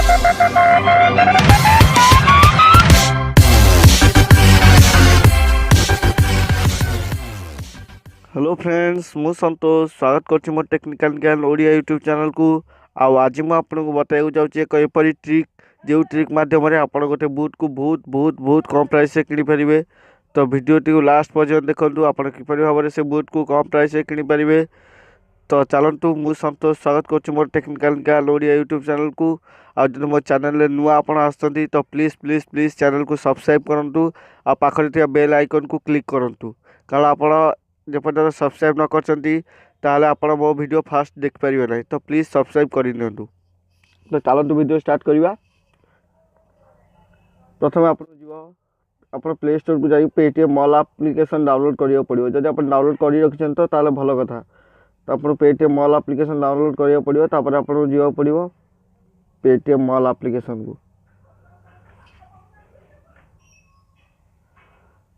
Hello friends, मु संतोष स्वागत करछि मोर टेक्निकल ज्ञान ओडिया यूट्यूब चैनल को। आज मुझे आपको बताइए जाऊँगी एक एपरी ट्रिक जो ट्रिक माध्यम आपण गोटे बुट को बहुत बहुत बहुत कम प्राइस से किनीपर। तो वीडियोटी को लास्ट पर्यंत देखूँ आप किपर भाव में से बुट को कम प्राइस से किनीपर। तो चलतु मु संतोष स्वागत करछि मोर टेक्निकल ज्ञान ओडिया यूट्यूब चैनल को। आज जो मो चैनल नुआ आप आसती तो प्लीज़ प्लीज़ प्लीज़ चैनल को सब्सक्राइब करूँ आ पाखे बेल आइकन को क्लिक करूँ, कारण आप जपर्यंत सब्सक्राइब न करते आप मो वीडियो फास्ट देखिपारे ना। तो प्लीज़ सब्सक्राइब कर दिंतु। तो चलतु वीडियो स्टार्ट करवा। प्रथम आप प्ले स्टोर को जाइए पेटीएम मॉल एप्लिकेशन डाउनलोड करिया पड़ो। जब आप डाउनलोड कर रखिए तो भल कथा। तो आप पेटीएम मॉल एप्लिकेशन डाउनलोड करिया पड़ो। तापर आपको जावा पड़ो पेटीएम मॉल एप्लिकेशन को।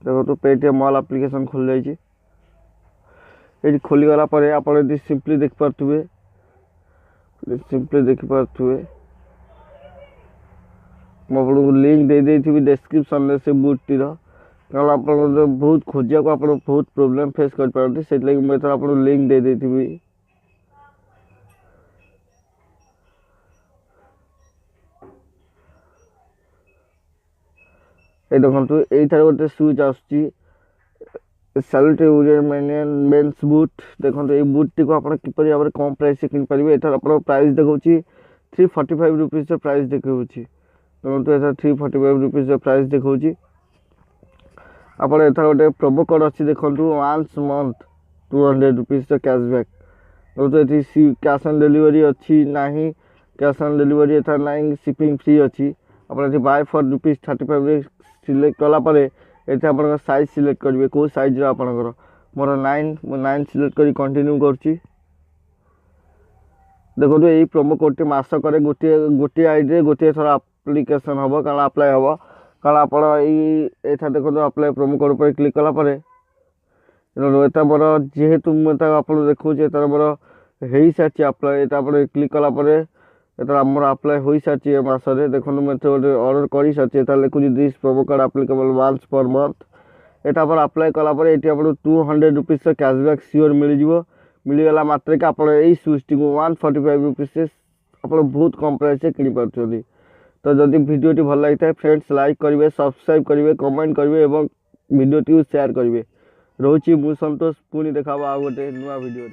देखो तो पेटीएम मॉल एप्लिकेशन खुल जाइए। ये खोलीगला आप सिंपली देखिपे मुझे लिंक दे देती डिस्क्रिप्शन में से बुटीर, कारण आप बहुत खोजा को आप बहुत प्रोब्लेम फेस कर पारती से मुझे आप लिंक दे देती। ये देखो ये गोटे सुज आसूँ मेन्स बुट। देखो ये बुट टी को आप किपर भाव में कम प्राइस से किनीपर। एथर आप प्राइस देखा 345 रुपीज प्राइस देखा। देखो एथर 345 रुपीज प्राइस देखा। आप एथर गोटे प्रोमो कोड अच्छी देखो वन्स मंथ 200 रुपीज कैशबैक। देखो ये कैश ऑन डिलीवरी अच्छी ना, कैश ऑन डिलीवरी एथर ना, शिपिंग फ्री अच्छी। आप बाय फॉर रुपीज 35 सिलेक्ट कलापर ये आप साइज सिलेक्ट करेंगे कौ सैज आपंकर मोर 9 सिलेक्ट कर कंटिन्यू करुँची। देखो यही प्रोमो कोड मासक गोटे आईडी गोटे थर आप्लिकेसन हम कारण अप्लाई हम, कारण आप देखो अप्लाई प्रोमो कोड पर क्लिक कलापर ये मोर जेहेतु मुझे आप देखा मोर हो सारी अप्लाई। ये क्लिक कलापर मोर अप्लाई हो सारी मसरे। देखो मुझे गोटे ऑर्डर कर सारी लिखुची this promo code applicable once per month. ये आप अप्लाई कलापर ये आप 200 रुपीज कैशबैक सियोर मिलगला मात्र आप सुज टी 145 रुपीज से आप बहुत कम प्राइस से किनीपार। तो जदि वीडियोटी भल लगी था फ्रेंड्स लाइक करेंगे, सब्सक्राइब करेंगे, कमेंट करेंगे और वीडियोटी शेयर करेंगे। रोची मु संतोष पुणी देखा आ गोटे नुआ वीडियो।